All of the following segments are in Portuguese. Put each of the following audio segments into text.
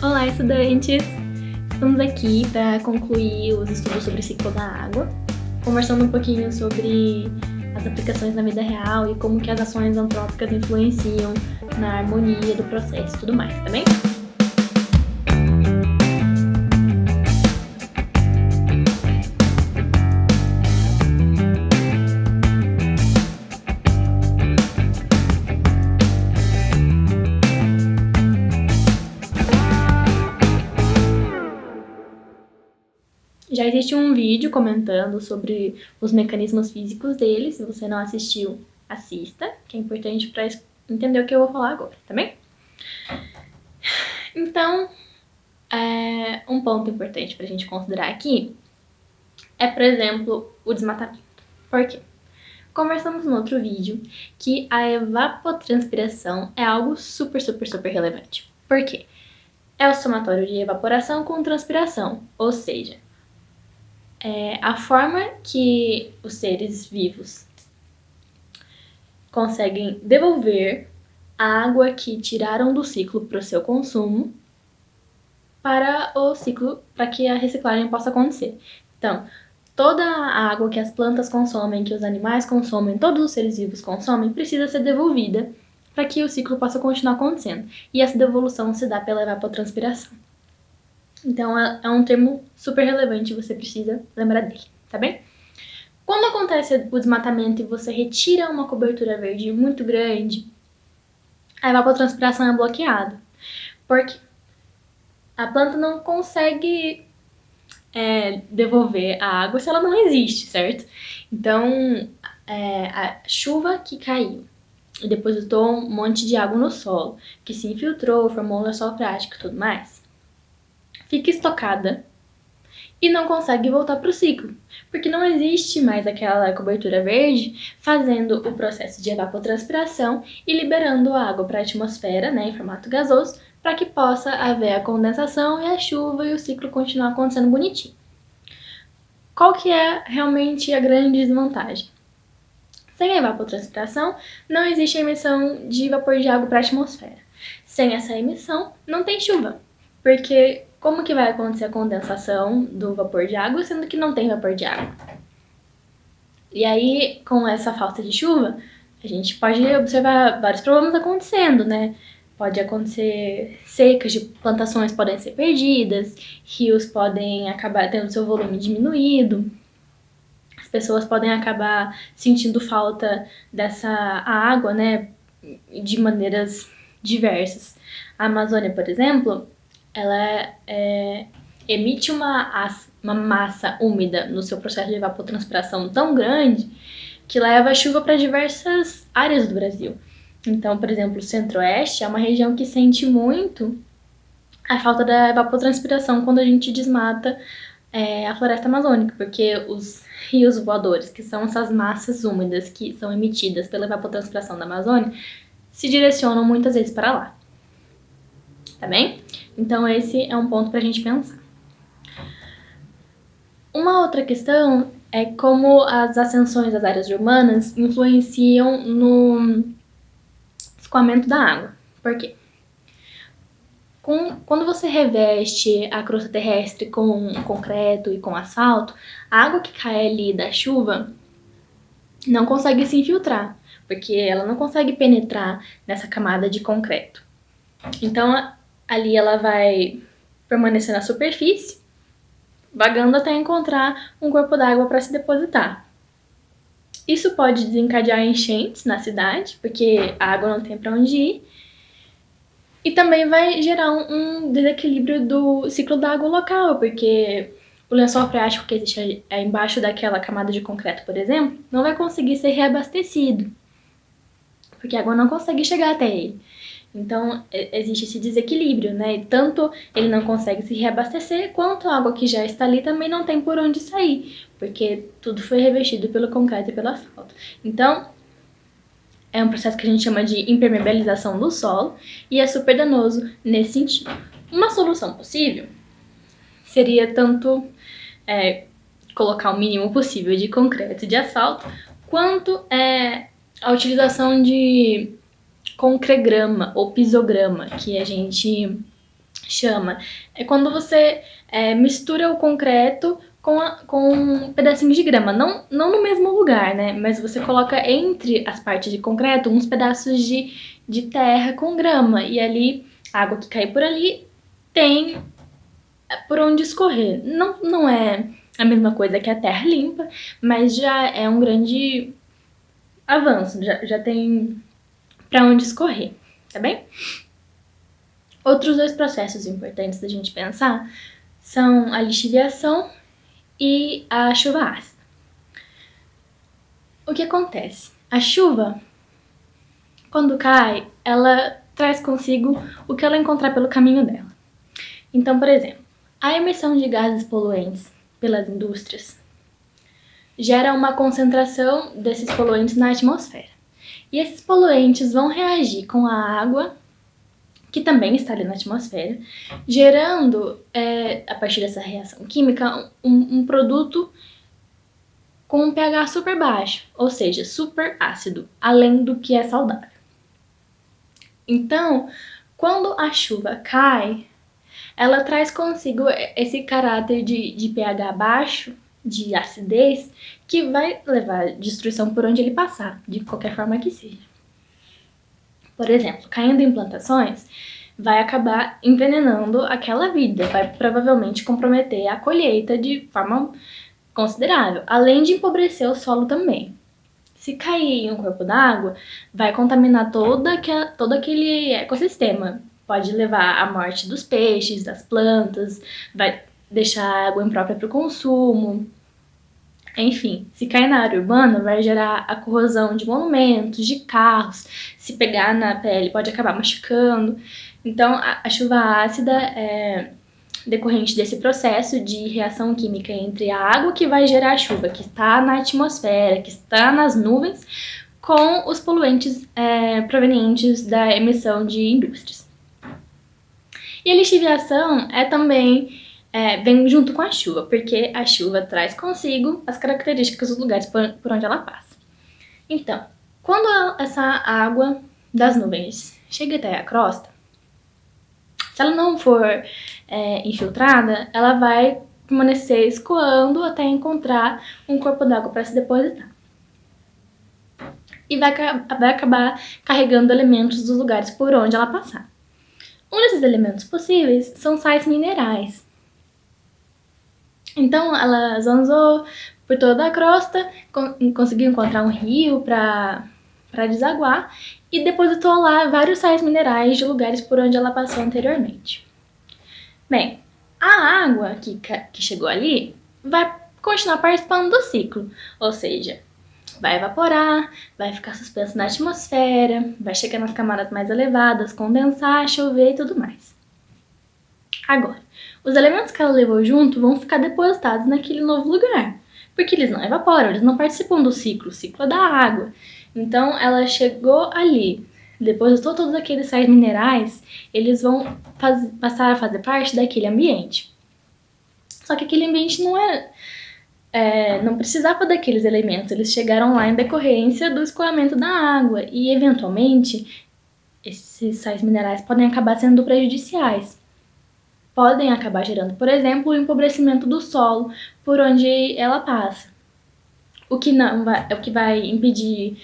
Olá, estudantes! Estamos aqui para concluir os estudos sobre o ciclo da água, conversando um pouquinho sobre as aplicações na vida real e como que as ações antrópicas influenciam na harmonia do processo e tudo mais, tá bem? Já existe um vídeo comentando sobre os mecanismos físicos dele. Se você não assistiu, assista, que é importante para entender o que eu vou falar agora, tá bem? Então, um ponto importante pra gente considerar aqui é, por exemplo, o desmatamento. Por quê? Conversamos no outro vídeo que a evapotranspiração é algo super relevante. Por quê? É o somatório de evaporação com transpiração, ou seja, a forma que os seres vivos conseguem devolver a água que tiraram do ciclo para o seu consumo para o ciclo, para que a reciclagem possa acontecer. Então, toda a água que as plantas consomem, que os animais consomem, todos os seres vivos consomem, precisa ser devolvida para que o ciclo possa continuar acontecendo. E essa devolução se dá pela evapotranspiração. Então, é um termo super relevante, você precisa lembrar dele, tá bem? Quando acontece o desmatamento e você retira uma cobertura verde muito grande, a evapotranspiração é bloqueada. Porque a planta não consegue devolver a água se ela não existe, certo? Então, a chuva que caiu e depositou um monte de água no solo, que se infiltrou, formou um lençol freático e tudo mais, fica estocada e não consegue voltar para o ciclo, porque não existe mais aquela cobertura verde fazendo o processo de evapotranspiração e liberando a água para a atmosfera, né, em formato gasoso, para que possa haver a condensação e a chuva e o ciclo continuar acontecendo bonitinho. Qual que é realmente a grande desvantagem? Sem a evapotranspiração, não existe a emissão de vapor de água para a atmosfera. Sem essa emissão, não tem chuva, porque como que vai acontecer a condensação do vapor de água, sendo que não tem vapor de água? E aí, com essa falta de chuva, a gente pode observar vários problemas acontecendo, né? Pode acontecer secas de plantações podem ser perdidas, rios podem acabar tendo seu volume diminuído, as pessoas podem acabar sentindo falta dessa água, né? De maneiras diversas. A Amazônia, por exemplo, ela emite uma massa úmida no seu processo de evapotranspiração tão grande que leva a chuva para diversas áreas do Brasil. Então, por exemplo, o Centro-Oeste é uma região que sente muito a falta da evapotranspiração quando a gente desmata a floresta amazônica, porque os rios voadores, que são essas massas úmidas que são emitidas pela evapotranspiração da Amazônia, se direcionam muitas vezes para lá. Tá bem? Então, esse é um ponto para a gente pensar. Uma outra questão é como as ascensões das áreas urbanas influenciam no escoamento da água. Por quê? Quando você reveste a crosta terrestre com concreto e com asfalto, a água que cai ali da chuva não consegue se infiltrar, porque ela não consegue penetrar nessa camada de concreto. Então, ali ela vai permanecer na superfície, vagando até encontrar um corpo d'água para se depositar. Isso pode desencadear enchentes na cidade, porque a água não tem para onde ir, e também vai gerar um desequilíbrio do ciclo da água local, porque o lençol freático que existe embaixo daquela camada de concreto, por exemplo, não vai conseguir ser reabastecido, porque a água não consegue chegar até ele. Então, existe esse desequilíbrio, né? E tanto ele não consegue se reabastecer, quanto a água que já está ali também não tem por onde sair, porque tudo foi revestido pelo concreto e pelo asfalto. Então, é um processo que a gente chama de impermeabilização do solo e é super danoso nesse sentido. Uma solução possível seria tanto colocar o mínimo possível de concreto e de asfalto, quanto a utilização de concregrama ou pisograma, que a gente chama. É quando você mistura o concreto com um pedacinho de grama. Não no mesmo lugar, né? Mas você coloca entre as partes de concreto uns pedaços de terra com grama. E ali, a água que cai por ali tem por onde escorrer. Não é a mesma coisa que a terra limpa, mas já é um grande avanço. Já tem para onde escorrer, tá bem? Outros dois processos importantes da gente pensar são a lixiviação e a chuva ácida. O que acontece? A chuva, quando cai, ela traz consigo o que ela encontrar pelo caminho dela. Então, por exemplo, a emissão de gases poluentes pelas indústrias gera uma concentração desses poluentes na atmosfera. E esses poluentes vão reagir com a água, que também está ali na atmosfera, gerando, a partir dessa reação química, um produto com um pH super baixo, ou seja, super ácido, além do que é saudável. Então, quando a chuva cai, ela traz consigo esse caráter de pH baixo, de acidez, que vai levar destruição por onde ele passar, de qualquer forma que seja. Por exemplo, caindo em plantações, vai acabar envenenando aquela vida, vai provavelmente comprometer a colheita de forma considerável, além de empobrecer o solo também. Se cair em um corpo d'água, vai contaminar todo aquele ecossistema. Pode levar à morte dos peixes, das plantas, vai deixar a água imprópria para o consumo. Enfim, se cair na área urbana, vai gerar a corrosão de monumentos, de carros. Se pegar na pele, pode acabar machucando. Então, a chuva ácida é decorrente desse processo de reação química entre a água que vai gerar a chuva, que está na atmosfera, que está nas nuvens, com os poluentes provenientes da emissão de indústrias. E a lixiviação vem junto com a chuva, porque a chuva traz consigo as características dos lugares por onde ela passa. Então, quando essa água das nuvens chega até a crosta, se ela não for infiltrada, ela vai permanecer escoando até encontrar um corpo d'água para se depositar. E vai acabar carregando elementos dos lugares por onde ela passar. Um desses elementos possíveis são sais minerais. Então, ela zanzou por toda a crosta, conseguiu encontrar um rio para desaguar e depositou lá vários sais minerais de lugares por onde ela passou anteriormente. Bem, a água que chegou ali vai continuar participando do ciclo, ou seja, vai evaporar, vai ficar suspenso na atmosfera, vai chegar nas camadas mais elevadas, condensar, chover e tudo mais. Agora, os elementos que ela levou junto vão ficar depositados naquele novo lugar, porque eles não evaporam, eles não participam do ciclo, o ciclo é da água. Então, ela chegou ali, depositou todos aqueles sais minerais, eles vão passar a fazer parte daquele ambiente. Só que aquele ambiente não precisava daqueles elementos, eles chegaram lá em decorrência do escoamento da água e, eventualmente, esses sais minerais podem acabar sendo prejudiciais. Podem acabar gerando, por exemplo, o empobrecimento do solo por onde ela passa. O que vai impedir,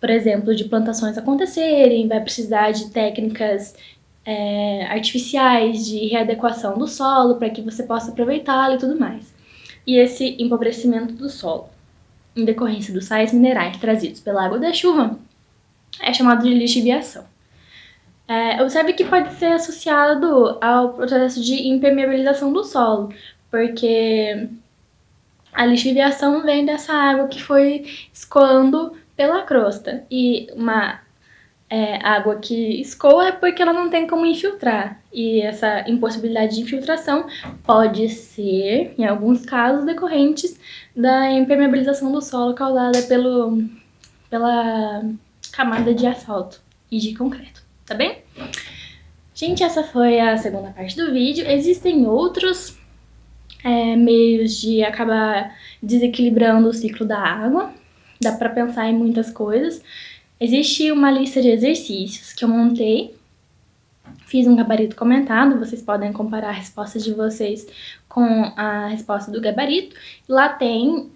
por exemplo, de plantações acontecerem, vai precisar de técnicas artificiais de readequação do solo para que você possa aproveitá-lo e tudo mais. E esse empobrecimento do solo, em decorrência dos sais minerais trazidos pela água da chuva, é chamado de lixiviação. Observe que pode ser associado ao processo de impermeabilização do solo, porque a lixiviação vem dessa água que foi escoando pela crosta. E uma água que escoa é porque ela não tem como infiltrar. E essa impossibilidade de infiltração pode ser, em alguns casos, decorrentes da impermeabilização do solo causada pela camada de asfalto e de concreto. Tá bem? Gente, essa foi a segunda parte do vídeo. Existem outros meios de acabar desequilibrando o ciclo da água. Dá pra pensar em muitas coisas. Existe uma lista de exercícios que eu montei Fiz um gabarito comentado, vocês podem comparar a resposta de vocês com a resposta do gabarito. Lá tem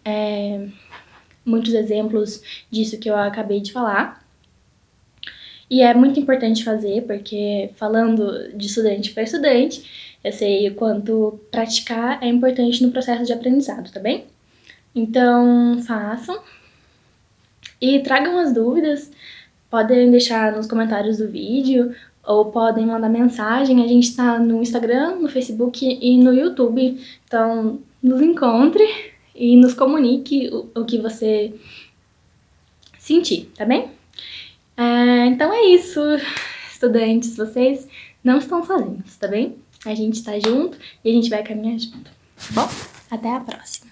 muitos exemplos disso que eu acabei de falar. E é muito importante fazer, porque falando de estudante para estudante, eu sei o quanto praticar é importante no processo de aprendizado, tá bem? Então, façam. E tragam as dúvidas, podem deixar nos comentários do vídeo, ou podem mandar mensagem. A gente tá no Instagram, no Facebook e no YouTube. Então, nos encontre e nos comunique o que você sentir, tá bem? Então é isso, estudantes, vocês não estão sozinhos, tá bem? A gente tá junto e a gente vai caminhar junto, tá bom? Até a próxima!